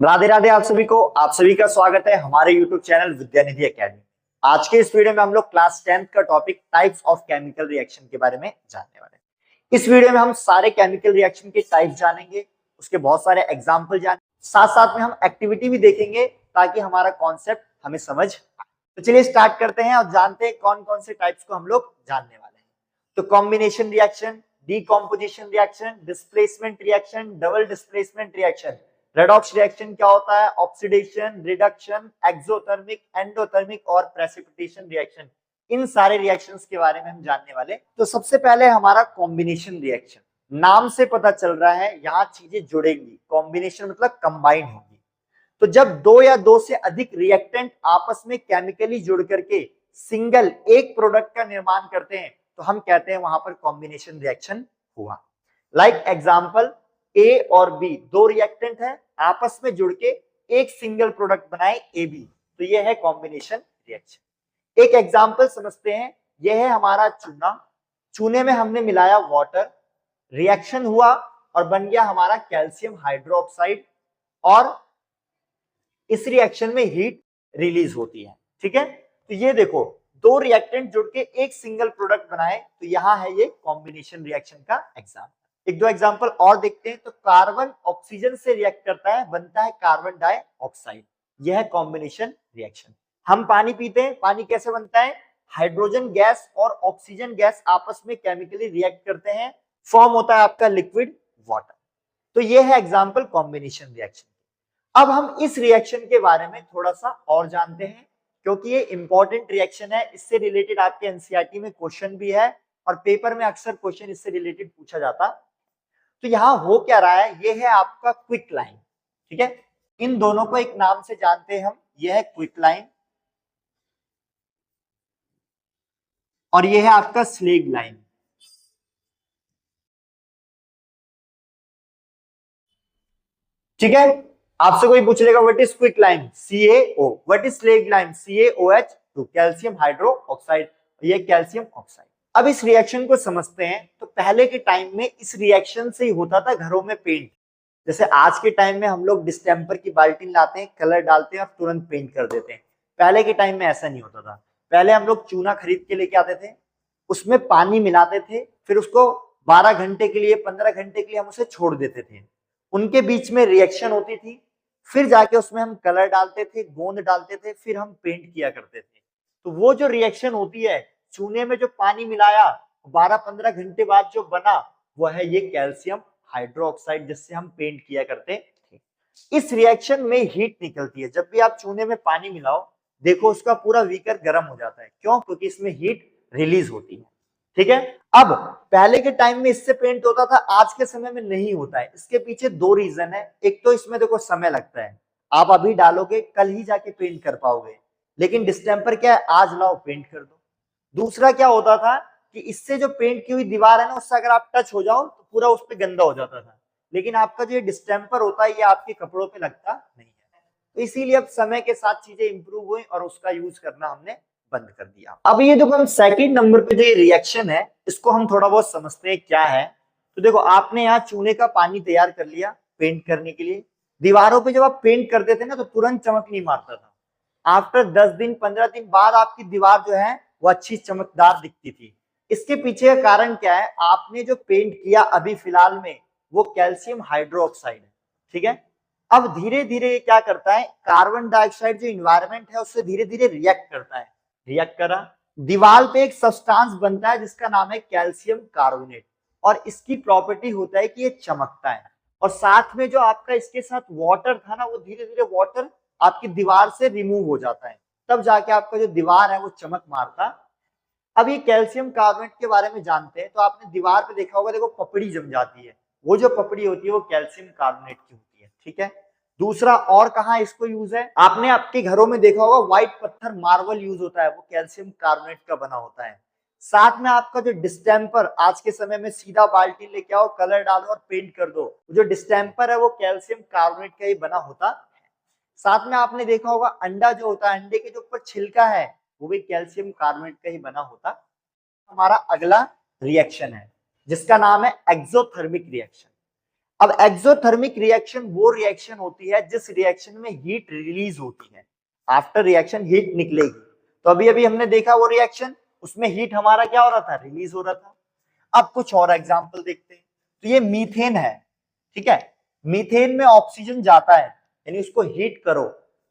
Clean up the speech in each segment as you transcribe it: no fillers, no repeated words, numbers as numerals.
राधे राधे आप सभी का स्वागत है हमारे YouTube चैनल विद्यानिधि एकेडमी। आज के इस वीडियो में हम लोग क्लास 10th का topic types of chemical reaction के बारे में जानने वाले हैं। इस वीडियो में हम सारे केमिकल रिएक्शन के टाइप्स जानेंगे, उसके बहुत सारे एग्जाम्पल जानेंगे, साथ साथ में हम एक्टिविटी भी देखेंगे ताकि हमारा कॉन्सेप्ट हमें समझ आए। तो चलिए स्टार्ट करते हैं और जानते हैं कौन कौन से टाइप्स को हम लोग जानने वाले हैं। तो combination reaction, decomposition reaction, displacement reaction, double displacement reaction, redox reaction क्या होता है, ऑक्सीडेशन, रिडक्शन, एक्सोथर्मिक, एंडोथर्मिक और प्रेसिपिटेशन रिएक्शन, इन सारे रिएक्शंस के बारे में हम जानने वाले। तो सबसे पहले हमारा कॉम्बिनेशन रिएक्शन, नाम से पता चल रहा है यहाँ चीजें जुड़ेंगी, कॉम्बिनेशन मतलब कंबाइन होगी। तो जब दो या दो से अधिक रिएक्टेंट आपस में केमिकली जुड़ करके सिंगल एक प्रोडक्ट का निर्माण करते हैं तो हम कहते हैं वहां पर कॉम्बिनेशन रिएक्शन हुआ। लाइक एग्जांपल, ए और बी दो रिएक्टेंट है, आपस में जुड़ के एक सिंगल प्रोडक्ट बनाए ए बी, तो यह है कॉम्बिनेशन रिएक्शन। एक एग्जांपल समझते हैं, यह है हमारा चूना, चूने में हमने मिलाया वाटर, रिएक्शन हुआ और बन गया हमारा कैल्शियम हाइड्रोक्साइड, और इस रिएक्शन में हीट रिलीज होती है। ठीक है, तो ये देखो दो रिएक्टेंट जुड़ के एक सिंगल प्रोडक्ट बनाए, तो यहां है ये कॉम्बिनेशन रिएक्शन का एग्जांपल। एक दो एग्जांपल और देखते हैं। तो कार्बन ऑक्सीजन से रिएक्ट करता है, बनता है कार्बन डाइऑक्साइड, यह है कॉम्बिनेशन रिएक्शन। हम पानी पीते हैं, पानी कैसे बनता है, हाइड्रोजन गैस और ऑक्सीजन गैस आपस में केमिकली रिएक्ट करते हैं, फॉर्म होता है आपका लिक्विड वाटर। तो यह है एग्जांपल कॉम्बिनेशन रिएक्शन। अब हम इस रिएक्शन के बारे में थोड़ा सा और जानते हैं, क्योंकि ये इंपॉर्टेंट रिएक्शन है, इससे रिलेटेड आपके एनसीईआरटी में क्वेश्चन भी है और पेपर में अक्सर क्वेश्चन इससे रिलेटेड पूछा जाता। तो यहाँ हो क्या रहा है, ये है आपका क्विक लाइन। ठीक है, इन दोनों को एक नाम से जानते हैं हम, ये है क्विक लाइन और ये है आपका स्लेग लाइन। ठीक है, आपसे कोई पूछ लेगा what is quick line, CaO, what is slag line, CaOH2, calcium hydroxide, ये कैल्शियम ऑक्साइड। अब इस रिएक्शन को समझते हैं। तो पहले के टाइम में इस रिएक्शन से ही होता था घरों में पेंट। जैसे आज के टाइम में हम लोग डिस्टेंपर की बाल्टी लाते हैं, कलर डालते हैं और तुरंत पेंट कर देते हैं। पहले के टाइम में ऐसा नहीं होता था। पहले हम लोग चूना खरीद के लेके आते थे, उसमें पानी मिलाते थे, फिर उसको 12 घंटे के लिए 15 घंटे के लिए हम उसे छोड़ देते थे, उनके बीच में रिएक्शन होती थी, फिर जाके उसमें हम कलर डालते थे, गोंद डालते थे, फिर हम पेंट किया करते थे। तो वो जो रिएक्शन होती है, चूने में जो पानी मिलाया 12-15 घंटे बाद जो बना, वो है ये कैल्शियम हाइड्रोक्साइड, जिससे हम पेंट किया करते थे। इस रिएक्शन में हीट निकलती है। जब भी आप चूने में पानी मिलाओ, देखो उसका पूरा बीकर गर्म हो जाता है। क्यों? क्योंकि इसमें हीट रिलीज होती है। ठीक है, अब पहले के टाइम में इससे पेंट होता था, आज के समय में नहीं होता है। इसके पीछे दो रीजन है। एक तो इसमें देखो समय लगता है, आप अभी डालोगे कल ही जाके पेंट कर पाओगे, लेकिन डिस्टेंपर क्या है, आज लाओ पेंट कर दो। दूसरा क्या होता था कि इससे जो पेंट की हुई दीवार है ना, उससे अगर आप टच हो जाओ तो पूरा उस पर गंदा हो जाता था, लेकिन आपका जो डिस्टेंपर होता है ये आपके कपड़ों पे लगता नहीं है। तो इसीलिए अब समय के साथ चीजें इंप्रूव हुई और उसका यूज करना हमने बंद कर दिया। अब ये जो हम सेकंड नंबर पे जो रिएक्शन है, इसको हम थोड़ा बहुत समझते हैं क्या है। तो देखो, आपने यहाँ चूने का पानी तैयार कर लिया पेंट करने के लिए। दीवारों पे जब आप पेंट करते थे ना, तो तुरंत चमक नहीं मारता था। आफ्टर 10 दिन 15 दिन बाद आपकी दीवार जो है वो अच्छी चमकदार दिखती थी। इसके पीछे का कारण क्या है, आपने जो पेंट किया अभी फिलहाल में, वो कैल्शियम हाइड्रोक्साइड है। ठीक है, अब धीरे धीरे ये क्या करता है, कार्बन डाइऑक्साइड जो इन्वायरमेंट है उससे धीरे धीरे रिएक्ट करता है। रिएक्ट करा, दीवार पे एक सब्सटेंस बनता है जिसका नाम है कैल्शियम कार्बोनेट, और इसकी प्रॉपर्टी होता है कि ये चमकता है। और साथ में जो आपका इसके साथ वाटर था ना, वो धीरे धीरे वाटर आपकी दीवार से रिमूव हो जाता है, तब जाके आपका जो दीवार है वो चमक मारता। अब ये कैल्शियम कार्बोनेट के बारे में जानते हैं। तो आपने दीवार पे देखा होगा, देखो पपड़ी जम जाती है, वो जो पपड़ी होती है वो कैल्शियम कार्बोनेट की होती है। ठीक है, दूसरा और कहाँ इसको यूज है, आपने आपके घरों में देखा होगा व्हाइट पत्थर मार्बल यूज होता है, वो कैल्शियम कार्बोनेट का बना होता है। साथ में आपका जो डिस्टेंपर, आज के समय में सीधा बाल्टी लेके आओ, कलर डालो और पेंट कर दो, जो डिस्टेंपर है वो कैल्शियम कार्बोनेट का ही बना होता है। साथ में आपने देखा होगा अंडा जो होता है, अंडे के जो ऊपर छिलका है, वो भी कैल्शियम कार्बोनेट का ही बना होता। हमारा अगला रिएक्शन है जिसका नाम है एक्सोथर्मिक रिएक्शन। अब एक्सोथर्मिक रिएक्शन वो रिएक्शन होती है जिस रिएक्शन में हीट रिलीज होती है, आफ्टर रिएक्शन हीट निकलेगी। तो अभी अभी हमने देखा वो रिएक्शन, उसमें हीट हमारा क्या हो रहा था, रिलीज हो रहा था। अब कुछ और एग्जांपल देखते हैं। तो ये मीथेन है, ठीक है, मीथेन में ऑक्सीजन जाता है, यानी उसको हीट करो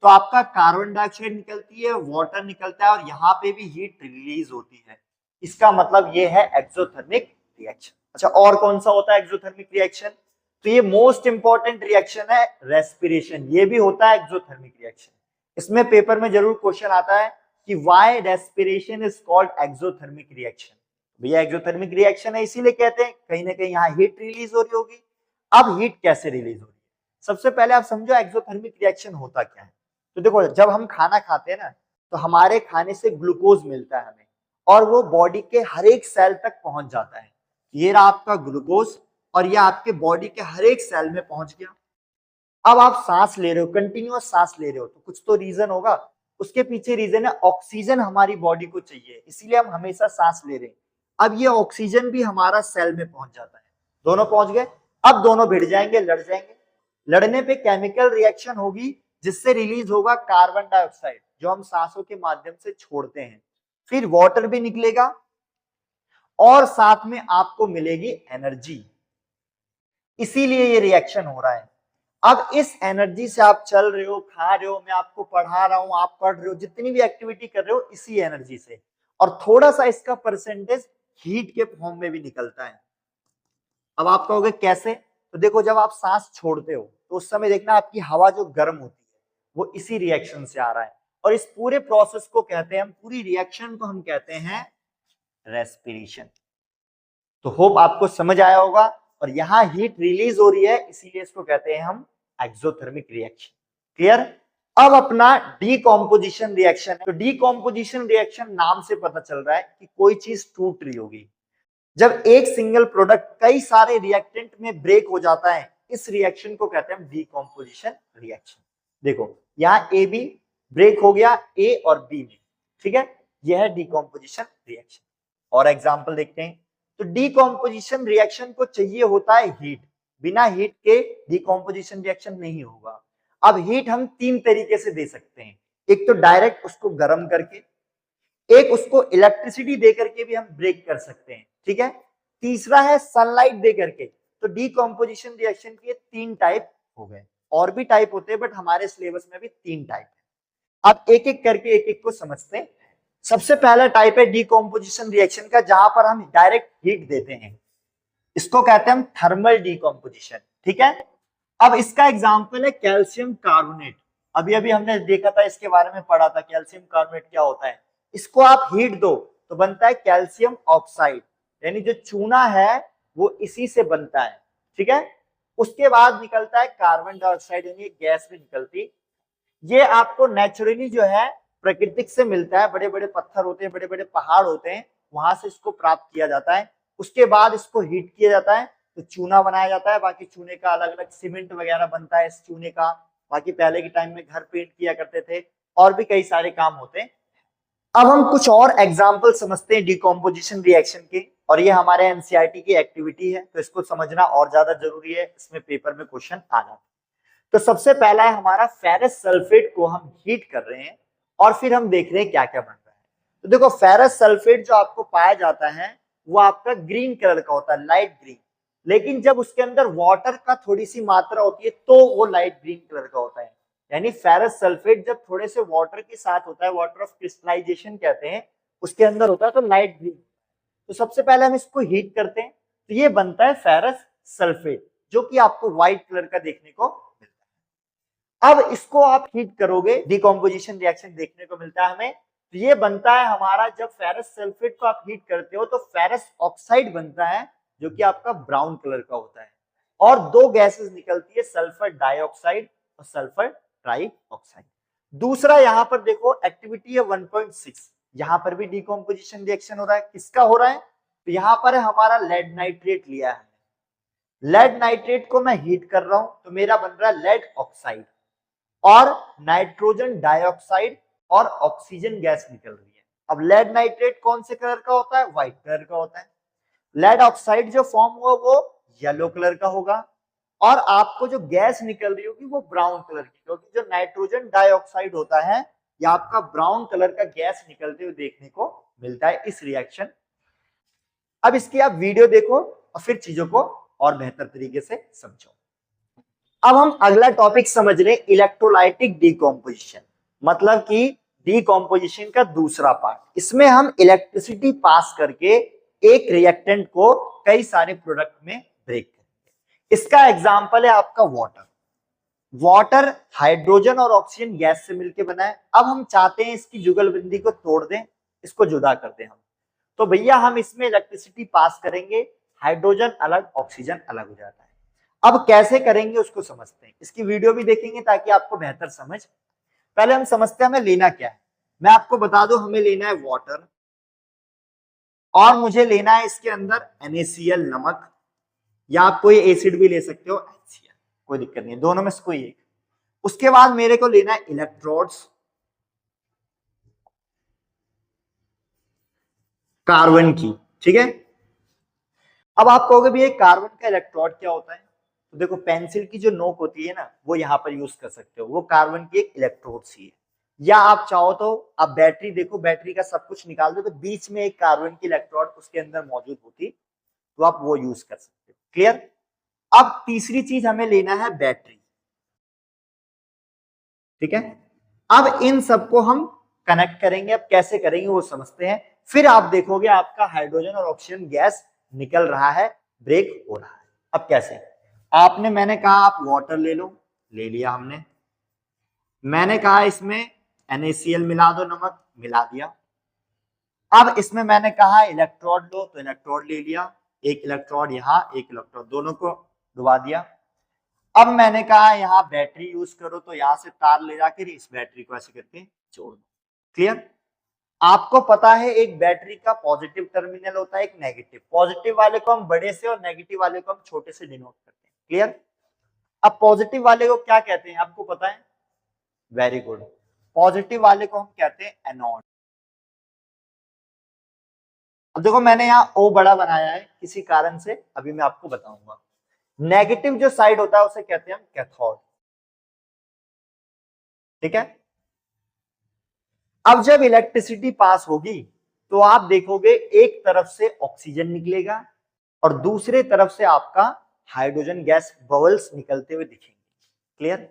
तो आपका कार्बन डाइऑक्साइड निकलती है, वाटर निकलता है और यहाँ पे भी हीट रिलीज होती है। इसका मतलब ये है एक्सोथर्मिक रिएक्शन। अच्छा, और कौन सा होता है एक्सोथर्मिक रिएक्शन? तो ये मोस्ट इंपॉर्टेंट रिएक्शन है रेस्पिरेशन, ये भी होता है एक्सोथर्मिक रिएक्शन। इसमें पेपर में जरूर क्वेश्चन आता है कि why respiration is called exothermic reaction. भैया एक्सोथर्मिक रिएक्शन है इसीलिए कहते हैं, कहीं ना कहीं यहाँ हीट रिलीज हो रही होगी। अब हीट कैसे रिलीज हो रही है, सबसे पहले आप समझो एक्सोथर्मिक रिएक्शन होता क्या है। तो देखो, जब हम खाना खाते हैं ना, तो हमारे खाने से ग्लूकोज मिलता है हमें, और वो बॉडी के हर एक सेल तक पहुंच जाता है। ये रहा आपका ग्लूकोज, और ये आपके बॉडी के हर एक सेल में पहुंच गया। अब आप सांस ले रहे हो, कंटिन्यूअस सांस ले रहे हो, तो कुछ तो रीजन होगा। उसके पीछे रीजन है ऑक्सीजन हमारी बॉडी को चाहिए, इसीलिए हम हमेशा सांस ले रहे हैं। अब ये ऑक्सीजन भी हमारा सेल में पहुंच जाता है, दोनों पहुंच गए। अब दोनों भिड़ जाएंगे, लड़ जाएंगे। लड़ने पे केमिकल रिएक्शन होगी जिससे रिलीज होगा कार्बन डाइऑक्साइड, जो हम सांसों के माध्यम से छोड़ते हैं। फिर वाटर भी निकलेगा और साथ में आपको मिलेगी एनर्जी, इसीलिए ये रिएक्शन हो रहा है। अब इस एनर्जी से आप चल रहे हो, खा रहे हो, मैं आपको पढ़ा रहा हूं, आप पढ़ रहे हो, जितनी भी एक्टिविटी कर रहे हो इसी एनर्जी से, और थोड़ा सा इसका परसेंटेज हीट के फॉर्म में भी निकलता है। अब आप कहोगे कैसे? तो देखो, जब आप सांस छोड़ते हो तो उस समय देखना आपकी हवा जो गर्म होती है वो इसी रिएक्शन से आ रहा है, और इस पूरे प्रोसेस को कहते हैं, हम पूरी रिएक्शन को हम कहते हैं रेस्पिरेशन। तो होप आपको समझ आया होगा, और यहाँ हीट रिलीज हो रही है इसीलिए इसको कहते हैं हम एक्सोथर्मिक रिएक्शन। क्लियर? अब अपना डीकॉम्पोजिशन रिएक्शन है। तो डीकॉम्पोजिशन रिएक्शन नाम से पता चल रहा है कि कोई चीज टूट रही होगी। जब एक सिंगल प्रोडक्ट कई सारे रिएक्टेंट में ब्रेक हो जाता है, इस रिएक्शन को कहते हैं डीकॉम्पोजिशन रिएक्शन। देखो, यहाँ ए बी ब्रेक हो गया ए और बी में, ठीक है, यह है डीकॉम्पोजिशन रिएक्शन। और एग्जांपल देखते हैं। तो डीकॉम्पोजिशन रिएक्शन को चाहिए होता है हीट, बिना हीट के डीकॉम्पोजिशन रिएक्शन नहीं होगा। अब हीट हम तीन तरीके से दे सकते हैं, एक तो डायरेक्ट उसको गर्म करके, एक उसको इलेक्ट्रिसिटी दे करके भी हम ब्रेक कर सकते हैं, ठीक है, तीसरा है सनलाइट दे करके। तो डीकॉम्पोजिशन रिएक्शन के तीन टाइप हो गए, और भी टाइप होते हैं बट हमारे सिलेबस में भी तीन टाइप है। अब एक एक करके एक एक को समझते हैं। सबसे पहला टाइप है डीकॉम्पोजिशन रिएक्शन का, जहां पर हम डायरेक्ट हीट देते हैं, इसको कहते हैं हम थर्मल डीकॉम्पोजिशन, ठीक है। अब इसका एग्जांपल है कैल्शियम कार्बोनेट। अभी अभी हमने देखा था, इसके बारे में पढ़ा था, कैल्शियम कार्बोनेट क्या होता है। इसको आप हीट दो तो बनता है कैल्शियम ऑक्साइड, यानी जो चूना है वो इसी से बनता है, ठीक है। उसके बाद निकलता है कार्बन डाइऑक्साइड, यानी गैस भी निकलती। ये आपको नेचुरली जो है प्राकृतिक से मिलता है, बड़े बड़े पत्थर होते हैं, बड़े बड़े पहाड़ होते हैं, वहां से इसको प्राप्त किया जाता है। उसके बाद इसको हीट किया जाता है तो चूना बनाया जाता है। बाकी चूने का अलग अलग सीमेंट वगैरह बनता है इस चूने का। बाकी पहले के टाइम में घर पेंट किया करते थे, और भी कई सारे काम होते हैं। अब हम कुछ और एग्जाम्पल समझते हैं डिकम्पोजिशन रिएक्शन के, और ये हमारे एनसीईआरटी की एक्टिविटी है, तो इसको समझना और ज्यादा जरूरी है, इसमें पेपर में क्वेश्चन आ जाता है। तो सबसे पहला है हमारा फेरस सल्फेट को हम हीट कर रहे हैं, और फिर हम देख रहे हैं क्या क्या बन रहा है। तो देखो, फेरस सल्फेट जो आपको पाया जाता है वो आपका ग्रीन कलर का होता है, लाइट ग्रीन। लेकिन जब उसके अंदर वाटर का थोड़ी सी मात्रा होती है तो वो लाइट ग्रीन कलर का होता है। यानी फेरस सल्फेट जब थोड़े से वाटर के साथ होता है, वाटर ऑफ क्रिस्टलाइजेशन कहते हैं, उसके अंदर होता है तो लाइट ग्रीन। तो सबसे पहले हम इसको हीट करते हैं तो ये बनता है फेरस सल्फेट, जो कि आपको व्हाइट कलर का देखने को मिलता है। अब इसको आप हीट करोगे, डिकम्पोजिशन रिएक्शन देखने को मिलता है हमें। तो ये बनता है हमारा, जब फेरस सल्फेट को आप हीट करते हो तो फेरस ऑक्साइड बनता है, जो कि आपका ब्राउन कलर का होता है, और दो गैसेस निकलती है, सल्फर डाइऑक्साइड और सल्फर ट्राई ऑक्साइड। दूसरा यहाँ पर देखो एक्टिविटी है 1.6, यहाँ पर भी डिकम्पोजिशन रिएक्शन हो रहा है। किसका हो रहा है? तो यहाँ पर है हमारा लेड नाइट्रेट लिया है, लेड नाइट्रेट को मैं हीट कर रहा हूं तो मेरा बन रहा है लेड ऑक्साइड, और नाइट्रोजन डाइऑक्साइड और ऑक्सीजन गैस निकल रही है। अब लेड नाइट्रेट कौन से कलर का होता है? व्हाइट कलर का होता है। लेड ऑक्साइड जो फॉर्म हुआ वो येलो कलर का होगा, और आपको जो गैस निकल रही होगी वो ब्राउन कलर की, क्योंकि जो नाइट्रोजन डाइऑक्साइड होता है ये आपका ब्राउन कलर का गैस निकलते हुए देखने को मिलता है इस रिएक्शन। अब इसकी आप वीडियो देखो और फिर चीजों को और बेहतर तरीके से समझो। अब हम अगला टॉपिक समझ रहे हैं, इलेक्ट्रोलाइटिक डिकम्पोजिशन, मतलब कि डिकम्पोजिशन का दूसरा पार्ट। इसमें हम इलेक्ट्रिसिटी पास करके एक रिएक्टेंट को कई सारे प्रोडक्ट में ब्रेक करेंगे। इसका एग्जांपल है आपका वाटर। वाटर हाइड्रोजन और ऑक्सीजन गैस से मिलकर बना है। अब हम चाहते हैं इसकी जुगलबंदी को तोड़ दें, इसको जुदा कर दें हम। तो भैया हम इसमें इलेक्ट्रिसिटी पास करेंगे, हाइड्रोजन अलग ऑक्सीजन अलग हो जाता है। अब कैसे करेंगे उसको समझते हैं, इसकी वीडियो भी देखेंगे ताकि आपको बेहतर समझ। पहले हम समझते हैं हमें लेना क्या है। मैं आपको बता दूं, हमें लेना है वाटर और मुझे लेना है इसके अंदर NaCl नमक, या आप कोई एसिड भी ले सकते हो, HCl, कोई दिक्कत नहीं है, दोनों में से कोई एक। उसके बाद मेरे को लेना है इलेक्ट्रोड्स, कार्बन की, ठीक है। अब आप कहोगे भी कार्बन का इलेक्ट्रोड क्या होता है, तो देखो पेंसिल की जो नोक होती है ना वो यहां पर यूज कर सकते हो, वो कार्बन की एक इलेक्ट्रोड सी है। या आप चाहो तो आप बैटरी देखो, बैटरी का सब कुछ निकाल दो तो बीच में एक कार्बन की इलेक्ट्रोड उसके अंदर मौजूद होती, तो आप वो यूज कर सकते हो। क्लियर। अब तीसरी चीज हमें लेना है बैटरी, ठीक है। अब इन सबको हम कनेक्ट करेंगे, अब कैसे करेंगे वो समझते हैं। फिर आप देखोगे आपका हाइड्रोजन और ऑक्सीजन गैस निकल रहा है, ब्रेक हो रहा है। अब कैसे, मैंने कहा आप वाटर ले लो, ले लिया हमने। मैंने कहा इसमें NaCl मिला दो, नमक मिला दिया। अब इसमें मैंने कहा इलेक्ट्रोड लो, तो इलेक्ट्रोड ले लिया, एक इलेक्ट्रोड यहाँ, एक इलेक्ट्रोड, दोनों को डुबा दिया। अब मैंने कहा यहाँ बैटरी यूज करो, तो यहां से तार ले जाकर इस बैटरी को ऐसे करके जोड़ दो। क्लियर। आपको पता है एक बैटरी का पॉजिटिव टर्मिनल होता है, एक नेगेटिव। पॉजिटिव वाले को हम बड़े से और नेगेटिव वाले को हम छोटे से डिनोट करते हैं। क्लियर। अब पॉजिटिव वाले को क्या कहते हैं आपको पता है, वेरी गुड, पॉजिटिव वाले को हम कहते हैं एनोड। अब देखो मैंने यहाँ O बड़ा बनाया है किसी कारण से, अभी मैं आपको बताऊंगा। नेगेटिव जो साइड होता है उसे कहते हैं हम कैथोड, ठीक है। अब जब इलेक्ट्रिसिटी पास होगी तो आप देखोगे एक तरफ से ऑक्सीजन निकलेगा और दूसरे तरफ से आपका हाइड्रोजन गैस बबल्स निकलते हुए दिखेंगे। क्लियर।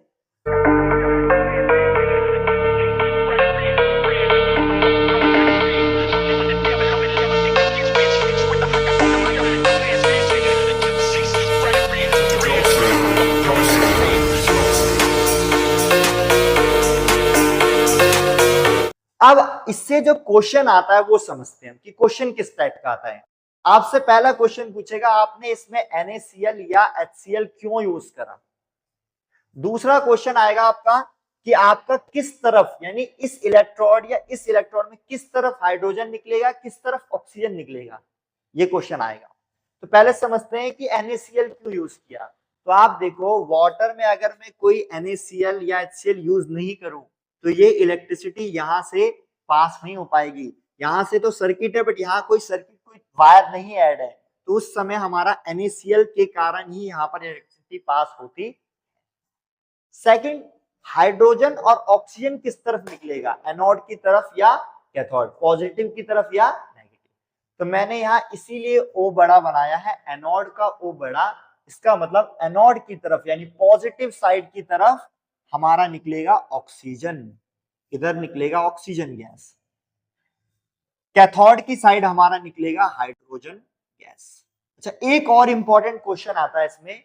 अब इससे जो क्वेश्चन आता है वो समझते हैं कि क्वेश्चन किस टाइप का आता है। आपसे पहला क्वेश्चन पूछेगा आपने इसमें NaCl या HCl क्यों यूज करा। दूसरा क्वेश्चन आएगा आपका कि आपका किस तरफ, यानी इस इलेक्ट्रोड या इस इलेक्ट्रोड में किस तरफ हाइड्रोजन निकलेगा, किस तरफ ऑक्सीजन निकलेगा, ये क्वेश्चन आएगा। तो पहले समझते हैं कि NaCl क्यों यूज किया। तो आप देखो वाटर में अगर मैं कोई NaCl या HCl यूज नहीं करूं तो ये इलेक्ट्रिसिटी यहां से पास नहीं हो पाएगी। यहां से तो सर्किट है बट यहाँ कोई सर्किट, कोई वायर नहीं ऐड है, तो उस समय हमारा NaCl के कारण ही यहाँ पर इलेक्ट्रिसिटी पास होती। सेकंड, हाइड्रोजन और ऑक्सीजन किस तरफ निकलेगा, एनोड की तरफ या कैथोड, पॉजिटिव की तरफ या नेगेटिव। तो मैंने यहाँ इसीलिए O बड़ा बनाया है, एनोड का O बड़ा। इसका मतलब एनोड की तरफ यानी पॉजिटिव साइड की तरफ हमारा निकलेगा ऑक्सीजन, इधर निकलेगा ऑक्सीजन गैस। कैथोड की साइड हमारा निकलेगा हाइड्रोजन गैस। अच्छा, एक और इंपॉर्टेंट क्वेश्चन आता है इसमें,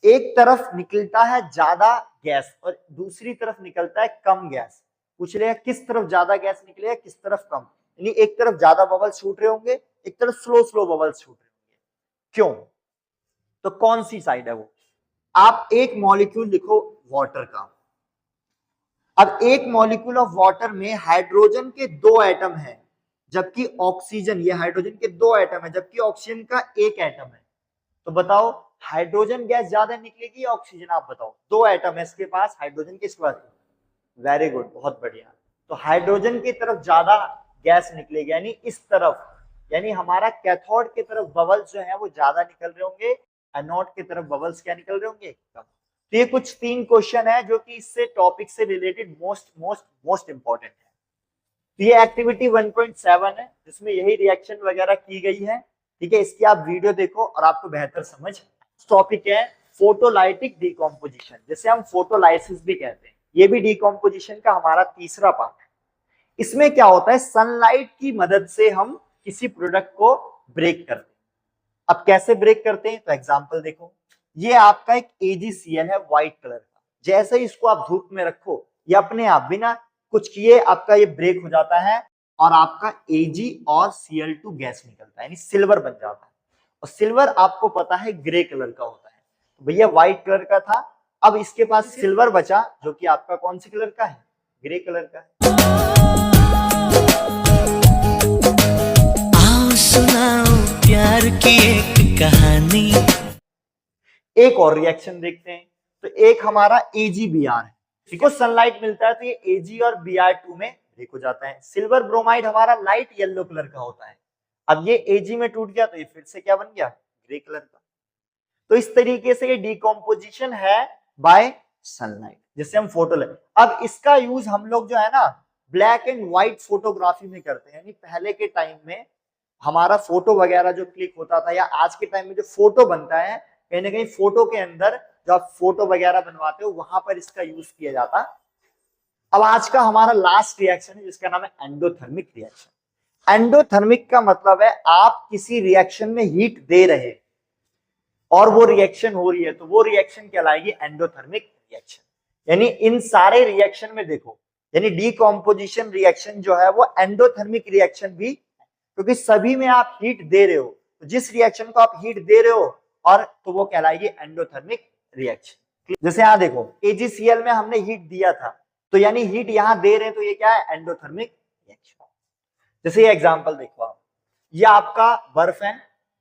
एक तरफ निकलता है ज्यादा गैस और दूसरी तरफ निकलता है कम गैस। पूछ लेगा किस तरफ ज्यादा गैस निकलेगा, किस तरफ कम, यानी एक तरफ ज्यादा बबल छूट रहे होंगे, एक तरफ स्लो स्लो बबल छूट रहे होंगे, क्यों, तो कौन सी साइड है वो। आप एक मॉलिक्यूल लिखो वाटर का। अब एक मॉलिक्यूल ऑफ वाटर में हाइड्रोजन के 2 एटम हैं जबकि ऑक्सीजन, ये हाइड्रोजन के 2 एटम है जबकि ऑक्सीजन का 1 एटम है। तो बताओ हाइड्रोजन गैस ज्यादा निकलेगी या ऑक्सीजन, आप बताओ। 2 एटम है इसके पास, हाइड्रोजन के पास, वेरी गुड, बहुत बढ़िया। तो हाइड्रोजन की तरफ ज्यादा गैस निकलेगी, यानी इस तरफ, यानी हमारा कैथोड की तरफ बबल्स जो है वो ज्यादा निकल रहे होंगे, एनोड की तरफ बबल्स क्या निकल रहे होंगे, कम। तो ये कुछ 3 क्वेश्चन है जो कि इससे टॉपिक से रिलेटेड मोस्ट इंपॉर्टेंट है। तो ये एक्टिविटी 1.7 है जिसमें यही रिएक्शन वगैरह की गई है, ठीक है। इसकी आप वीडियो देखो और आपको बेहतर समझ। टॉपिक है फोटोलाइटिक डिकम्पोजिशन, जिसे हम फोटोलाइसिस भी कहते हैं। ये भी डिकम्पोजिशन का हमारा तीसरा पार्ट है। इसमें क्या होता है, सनलाइट की मदद से हम किसी प्रोडक्ट को ब्रेक करते हैं। अब कैसे ब्रेक करते हैं, तो एग्जांपल देखो। ये आपका एक AgCl है व्हाइट कलर का। जैसे ही इसको आप धूप में रखो, ये अपने आप बिना कुछ किए आपका ये ब्रेक हो जाता है और आपका Ag और Cl2 गैस निकलता है, यानी सिल्वर बन जाता है। और सिल्वर आपको पता है ग्रे कलर का होता है, तो भैया व्हाइट कलर का था, अब इसके पास सिल्वर बचा जो कि आपका कौन सी कलर का है, ग्रे कलर का है। आओ सुनाओ प्यार की एक कहानी। एक और रिएक्शन देखते हैं। तो एक हमारा AgBr है, ठीक है। सनलाइट मिलता है तो ये Ag और Br2 में ब्रेक हो जाता है। सिल्वर ब्रोमाइड हमारा लाइट येलो कलर का होता है। अब ये Ag में टूट गया तो ये फिर से क्या बन गया, ग्रे कलर का। तो इस तरीके से ये डिकम्पोजिशन है बाय सनलाइट, जिससे हम फोटो ले। अब इसका यूज हम लोग जो है ना ब्लैक एंड व्हाइट फोटोग्राफी में करते हैं। यानी पहले के टाइम में हमारा फोटो वगैरह जो क्लिक होता था, या आज के टाइम में जो फोटो बनता है, कहीं ना कहीं फोटो के अंदर जो आप फोटो वगैरह बनवाते हो वहां पर इसका यूज किया जाता। अब आज का हमारा लास्ट रिएक्शन है जिसका नाम है एंडोथर्मिक रिएक्शन। एंडोथर्मिक का मतलब है आप किसी रिएक्शन में हीट दे रहे और वो रिएक्शन हो रही है, तो वो रिएक्शन कहलाएगी एंडोथर्मिक रिएक्शन। यानी इन सारे रिएक्शन में देखो, यानी डिकम्पोजिशन रिएक्शन जो है वो एंडोथर्मिक रिएक्शन भी, क्योंकि सभी में आप हीट दे रहे हो। तो जिस रिएक्शन को आप हीट दे रहे हो और तो वो कहलाएगी एंडोथर्मिक रिएक्शन। जैसे यहां देखो AgCl में हमने हीट दिया था, तो यानी हीट यहां दे रहे हैं, तो ये क्या है, एंडोथर्मिक रिएक्शन। जैसे ये एग्जांपल देखो आप, ये आपका बर्फ है,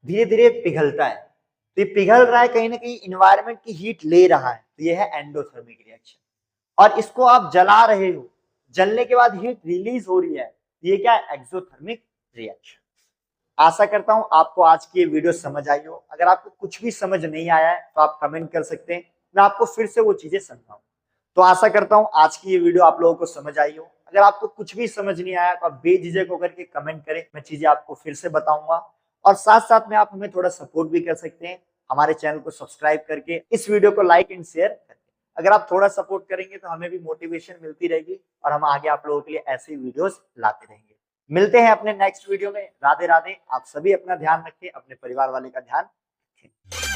धीरे धीरे पिघलता है, तो ये पिघल रहा है, कहीं ना कहीं इन्वायरमेंट की हीट ले रहा है, तो ये है एंडोथर्मिक रिएक्शन। और इसको आप जला रहे हो, जलने के बाद हीट रिलीज हो रही है, ये क्या है, एक्सोथर्मिक रिएक्शन। आशा करता हूं आपको आज की ये वीडियो समझ आई हो। अगर आपको कुछ भी समझ नहीं आया है तो आप कमेंट कर सकते हैं, मैं आपको फिर से वो चीजें समझाऊं। तो आशा करता हूं आज की ये वीडियो आप लोगों को समझ आई हो। अगर आपको कुछ भी समझ नहीं आया तो आप बेझिझक होकर के कमेंट करें, मैं चीजें आपको फिर से बताऊंगा। और साथ साथ में आप हमें थोड़ा सपोर्ट भी कर सकते हैं हमारे चैनल को सब्सक्राइब करके, इस वीडियो को लाइक एंड शेयर करके। अगर आप थोड़ा सपोर्ट करेंगे तो हमें भी मोटिवेशन मिलती रहेगी और हम आगे आप लोगों के लिए ऐसी वीडियोस लाते रहेंगे। मिलते हैं अपने नेक्स्ट वीडियो में। राधे राधे। आप सभी अपना ध्यान रखें, अपने परिवार वाले का ध्यान रखें।